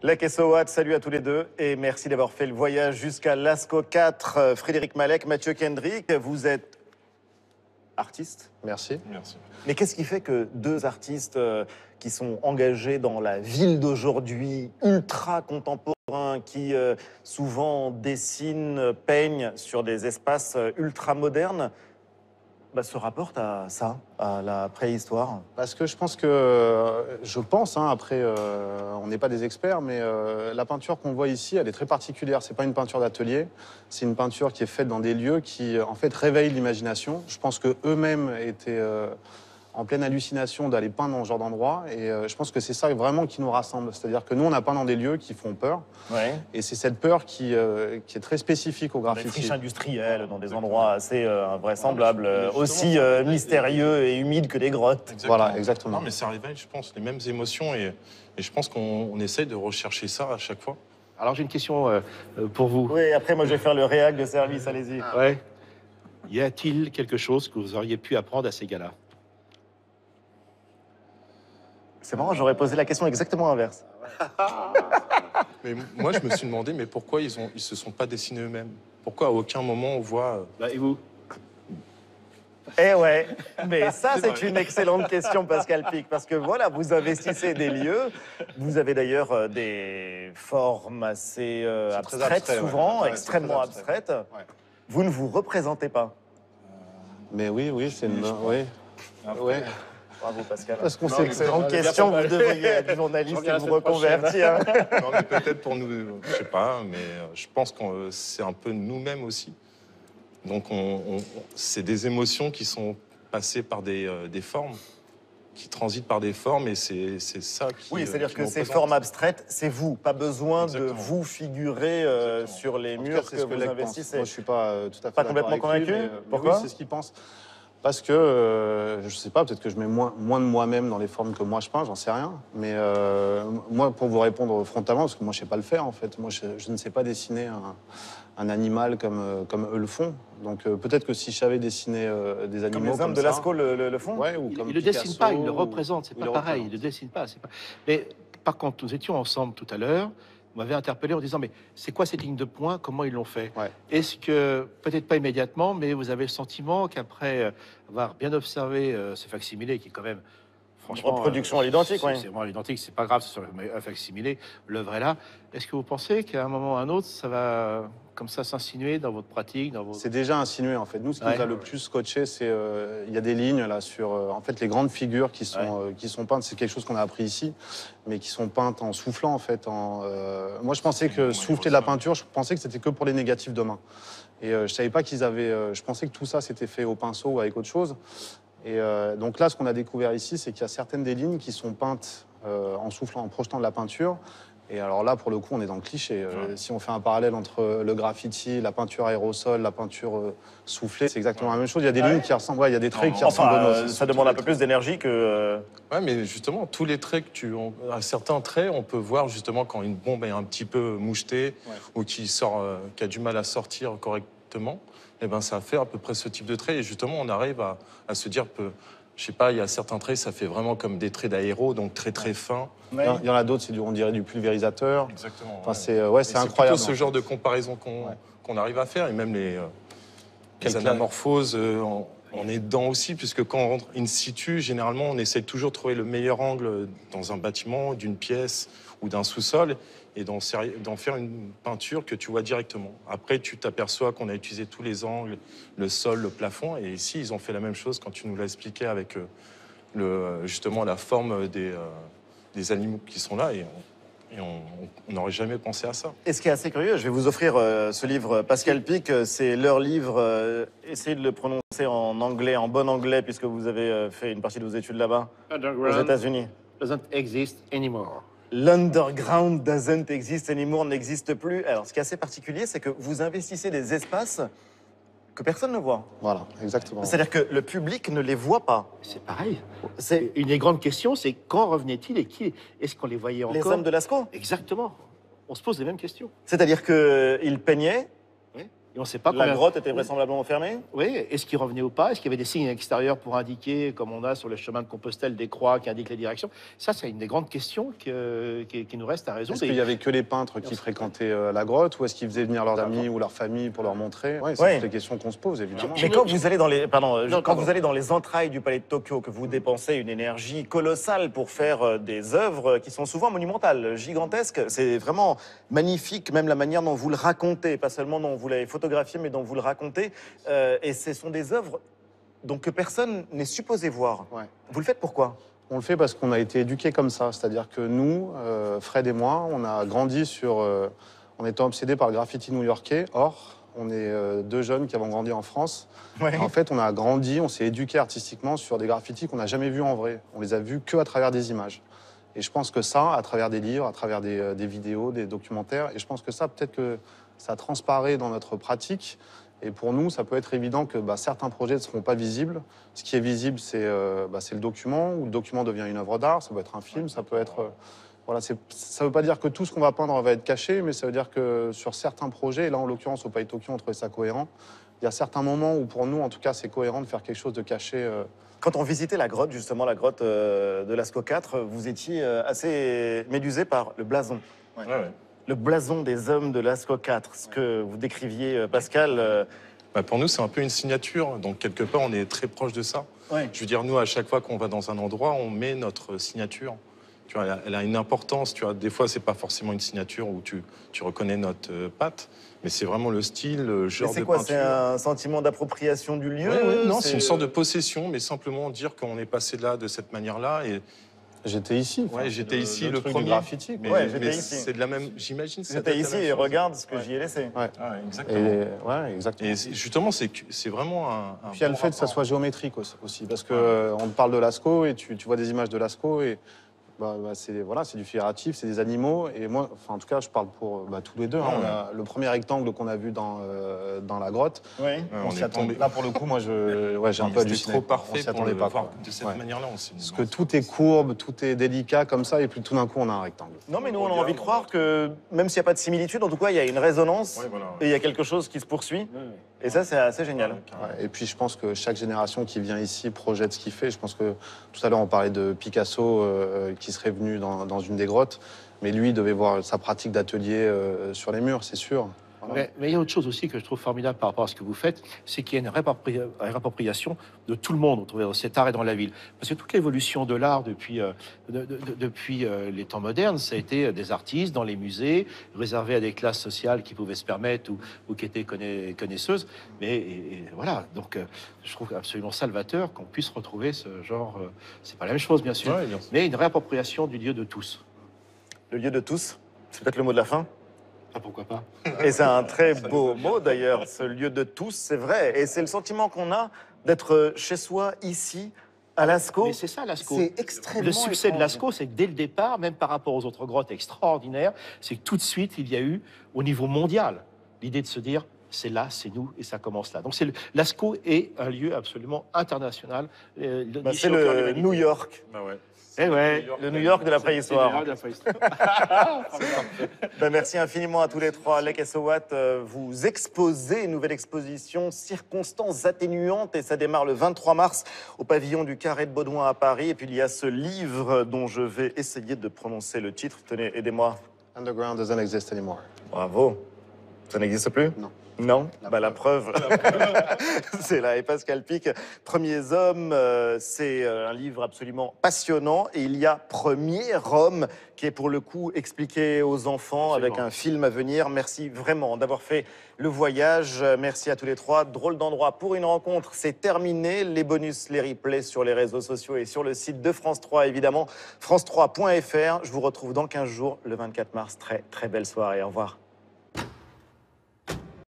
Lek et Sowat, salut à tous les deux et merci d'avoir fait le voyage jusqu'à Lascaux 4. Frédéric Malek, Mathieu Kendrick, vous êtes artiste. Merci. Merci. Mais qu'est-ce qui fait que deux artistes qui sont engagés dans la ville d'aujourd'hui, ultra contemporains, qui souvent dessinent, peignent sur des espaces ultra modernes, se rapportent à ça, à la préhistoire? Parce que je pense, après, on n'est pas des experts, mais la peinture qu'on voit ici, elle est très particulière. C'est pas une peinture d'atelier, c'est une peinture qui est faite dans des lieux qui, en fait, réveillent l'imagination. Je pense qu'eux-mêmes étaient en pleine hallucination d'aller peindre dans ce genre d'endroit, et je pense que c'est ça vraiment qui nous rassemble. C'est-à-dire que nous, on a peint dans des lieux qui font peur, et c'est cette peur qui est très spécifique au Dans des graffiti. friches industrielles, dans des endroits assez invraisemblables, aussi mystérieux et humides que les grottes. Exactement. Voilà, exactement. Non, mais ça réveille, je pense, les mêmes émotions et je pense qu'on essaye de rechercher ça à chaque fois. Alors j'ai une question pour vous. Oui, après moi je vais faire le réac de service, allez-y. Ouais. Y a-t-il quelque chose que vous auriez pu apprendre à ces gars-là? C'est marrant, j'aurais posé la question exactement inverse. Mais moi, je me suis demandé, mais pourquoi ils se sont pas dessinés eux-mêmes? Pourquoi à aucun moment on voit... Et vous? Eh ouais, mais ça c'est une excellente question, Pascal Pic, parce que voilà, vous investissez des lieux, vous avez d'ailleurs des formes assez abstraites, abstrait, souvent, ouais. extrêmement C'est très abstrait. abstraites. Vous ne vous représentez pas. Mais oui, c'est une... Oui. Ouais. Bravo Pascal. Parce qu'on C'est sait une excellente question, vous devriez être journaliste et vous reconvertir. Non, mais peut-être pour nous, je sais pas, mais je pense que c'est un peu nous-mêmes aussi. Donc, c'est des émotions qui sont passées par des formes, qui transitent par des formes, et c'est ça qui... Oui, c'est-à-dire qui que nous ces représente. formes abstraites, c'est vous. Pas besoin Exactement. de vous figurer sur les En tout murs cas, c'est que ce que vous Lek investissez. pense. Moi, je suis pas tout à fait Pas d'accord complètement avec lui, convaincu? mais Pourquoi? oui, c'est ce qu'il pense. Parce que, je sais pas, peut-être que je mets moins de moi-même dans les formes que moi je peins, j'en sais rien. Mais moi, pour vous répondre frontalement, parce que moi je sais pas le faire en fait, moi je ne sais pas dessiner un animal comme eux le font. Donc peut-être que si je savais dessiner des animaux Comme les hommes de ça, Lascaux le font? ouais, ou Il comme ne le dessine Picasso, pas, il le ou- représente. C'est ou pas le pareil. Il représente. le dessine pas. C'est pas... Mais par contre, nous étions ensemble tout à l'heure. Vous m'avez interpellé en disant, mais c'est quoi cette ligne de points? Comment ils l'ont fait? Ouais. Est-ce que, peut-être pas immédiatement, mais vous avez le sentiment qu'après avoir bien observé ce facsimilé, qui est quand même, franchement... reproduction à l'identique, oui. C'est vraiment à l'identique, c'est pas grave, c'est un facsimilé, l'œuvre est là. Est-ce que vous pensez qu'à un moment ou à un autre, ça va comme ça s'insinuer dans votre pratique, dans vos... C'est déjà insinué en fait. Nous, ce qui Ouais. nous a le plus scotché, c'est il y a des lignes là sur en fait les grandes figures qui sont peintes. C'est quelque chose qu'on a appris ici, mais qui sont peintes en soufflant en fait. Moi, je pensais que souffler de la peinture, je pensais que c'était que pour les négatifs de main. Et je savais pas qu'ils avaient. Je pensais que tout ça c'était fait au pinceau ou avec autre chose. Et donc là, ce qu'on a découvert ici, c'est qu'il y a certaines des lignes qui sont peintes en soufflant, en projetant de la peinture. Et alors là, pour le coup, on est dans le cliché. Si on fait un parallèle entre le graffiti, la peinture aérosol, la peinture soufflée, c'est exactement la même chose. Il y a des lignes qui ressemblent, il y a des traits qui ressemblent Enfin, aux nôtres. ça demande un peu plus d'énergie que... Ouais, mais justement, tous les traits à certains traits, on peut voir justement quand une bombe est un petit peu mouchetée ou qui a du mal à sortir correctement, et ben ça fait à peu près ce type de trait. Et justement, on arrive à se dire que, je sais pas, il y a certains traits, ça fait vraiment comme des traits d'aéro, donc très fins. Il y en a d'autres, on dirait du pulvérisateur. Exactement. Enfin, ouais. c'est incroyable. C'est plutôt ce genre de comparaison qu'on arrive à faire, et même les anamorphoses, on est dedans aussi, puisque quand on rentre in situ, généralement, on essaie toujours de trouver le meilleur angle dans un bâtiment, d'une pièce ou d'un sous-sol, et d'en faire une peinture que tu vois directement. Après, tu t'aperçois qu'on a utilisé tous les angles, le sol, le plafond, et ici, ils ont fait la même chose quand tu nous l'as expliqué avec justement la forme des animaux qui sont là, et on n'aurait jamais pensé à ça. Et ce qui est assez curieux, je vais vous offrir ce livre Pascal Pic, c'est leur livre, essayez de le prononcer en anglais, en bon anglais, puisque vous avez fait une partie de vos études là-bas, aux États-Unis. Doesn't exist anymore. L'underground doesn't exist anymore, n'existe plus. Alors, ce qui est assez particulier, c'est que vous investissez des espaces que personne ne voit. Voilà, exactement. C'est-à-dire que le public ne les voit pas. C'est pareil. C'est Une des grandes questions, c'est quand revenaient-ils et qui? Est-ce qu'on les voyait encore? les hommes de Lascaux. Exactement. On se pose les mêmes questions. C'est-à-dire qu'ils peignaient, Oui. Et on ne sait pas La combien... grotte était vraisemblablement fermée? Oui, est-ce qu'il revenait ou pas? Est-ce qu'il y avait des signes extérieurs pour indiquer, comme on a sur le chemin de Compostelle, des croix qui indiquent les directions? Ça, c'est une des grandes questions qui nous reste à résoudre. Est-ce qu'il y avait que les peintres qui fréquentaient la grotte, ou est-ce qu'ils faisaient venir leurs amis ou leur famille pour leur montrer? Ouais, c'est toutes les questions qu'on se pose, évidemment. Mais quand vous allez dans les, vous allez dans les entrailles du palais de Tokyo, que vous dépensez une énergie colossale pour faire des œuvres qui sont souvent monumentales, gigantesques, c'est vraiment magnifique, même la manière dont vous le racontez, pas seulement dont vous l'avez photographié, mais dont vous le racontez. Et ce sont des œuvres donc, que personne n'est supposé voir. Ouais. Vous le faites pourquoi? On le fait parce qu'on a été éduqués comme ça. C'est-à-dire que nous, Fred et moi, on a grandi en étant obsédés par le graffiti new-yorkais. Or, on est deux jeunes qui avons grandi en France. Ouais. En fait, on a grandi, on s'est éduqués artistiquement sur des graffitis qu'on n'a jamais vus en vrai. On les a vus qu'à travers des images. Et je pense que ça, à travers des livres, à travers des vidéos, des documentaires, et je pense que ça, peut-être que ça transparaît dans notre pratique. Et pour nous, ça peut être évident que certains projets ne seront pas visibles. Ce qui est visible, c'est le document, où le document devient une œuvre d'art. Ça peut être un film, ça peut être... voilà, ça ne veut pas dire que tout ce qu'on va peindre va être caché, mais ça veut dire que sur certains projets, et là en l'occurrence au Palais de Tokyo, on trouvait ça cohérent. Il y a certains moments où pour nous, en tout cas, c'est cohérent de faire quelque chose de caché. Quand on visitait la grotte, justement, la grotte de Lascaux 4, vous étiez assez médusé par le blason. Ouais. Le blason des hommes de Lascaux 4, ce que vous décriviez, Pascal. Pour nous, c'est un peu une signature. Donc, quelque part, on est très proche de ça. Ouais. Je veux dire, nous, à chaque fois qu'on va dans un endroit, on met notre signature. Tu vois, elle a une importance. Tu vois, des fois, c'est pas forcément une signature où tu reconnais notre patte, mais c'est vraiment le style, le genre de C'est quoi? peinture. C'est un sentiment d'appropriation du lieu? Non, c'est une sorte de possession, mais simplement dire qu'on est passé là de cette manière-là. Et J'étais ici. ouais, j'étais ici le truc premier. du graffiti. Mais, Ouais, j'étais mais ici. c'est de la même. J'imagine. J'étais ici et regarde ce que j'y ai laissé. Ouais. Ah, exactement. Ouais, exactement. Et justement, c'est vraiment un. Puis il y a le fait que ça soit géométrique aussi, parce que on parle de Lascaux et tu vois des images de Lascaux et c'est du figuratif, c'est des animaux. Et moi, en tout cas, je parle pour tous les deux. Hein, le premier rectangle qu'on a vu dans la grotte, Oui. On s'y est attendait. tombé. Là, pour le coup, moi, j'ai un peu C'était halluciné. trop On parfait s'y pour attendait le pas. voir Quoi. de cette manière-là. Parce que tout est courbe, tout est délicat comme ça, et puis tout d'un coup, on a un rectangle. Non, mais nous, on a envie de croire que, même s'il n'y a pas de similitude, en tout cas, il y a une résonance Ouais, voilà. et il y a quelque chose qui se poursuit. Et ça, c'est assez génial. Ouais, et puis je pense que chaque génération qui vient ici projette ce qu'il fait. Je pense que tout à l'heure on parlait de Picasso qui serait venu dans une des grottes, mais lui devait voir sa pratique d'atelier sur les murs, c'est sûr. Voilà. Mais il y a autre chose aussi que je trouve formidable par rapport à ce que vous faites, c'est qu'il y a une réappropriation de tout le monde autour de cet art et dans la ville. Parce que toute l'évolution de l'art depuis les temps modernes, ça a été des artistes dans les musées, réservés à des classes sociales qui pouvaient se permettre ou qui étaient connaisseuses. Mais voilà, donc je trouve absolument salvateur qu'on puisse retrouver ce genre. C'est pas la même chose, bien sûr, Ouais, bien sûr. mais une réappropriation du lieu de tous. Le lieu de tous, c'est peut-être le mot de la fin. Ah, pourquoi pas? Et c'est un très beau mot d'ailleurs, ce lieu de tous, c'est vrai. Et c'est le sentiment qu'on a d'être chez soi, ici, à Lascaux. Mais c'est ça, Lascaux. C'est extrêmement Le succès de étrange. Lascaux, c'est que dès le départ, même par rapport aux autres grottes extraordinaires, c'est que tout de suite, il y a eu, au niveau mondial, l'idée de se dire, c'est là, c'est nous, et ça commence là. Donc Lascaux est un lieu absolument international. C'est le New York. Bah ouais. Eh ouais. Le New York de la préhistoire. De la préhistoire. Merci infiniment à tous les trois. Lek et Sowat, vous exposez une nouvelle exposition, Circonstances atténuantes, et ça démarre le 23 mars au pavillon du Carré de Baudouin à Paris. Et puis il y a ce livre dont je vais essayer de prononcer le titre. Tenez, aidez-moi. Underground doesn't exist anymore. Bravo. Ça n'existe plus? Non. Non, la preuve, c'est là. Et Pascal Pic, Premiers hommes, c'est un livre absolument passionnant. Et il y a Premier homme, qui est pour le coup expliqué aux enfants avec un film à venir. Merci vraiment d'avoir fait le voyage. Merci à tous les trois. Drôle d'endroit pour une rencontre, c'est terminé. Les bonus, les replays sur les réseaux sociaux et sur le site de France 3, évidemment, france3.fr. Je vous retrouve dans 15 jours, le 24 mars. Très, très belle soirée. Au revoir.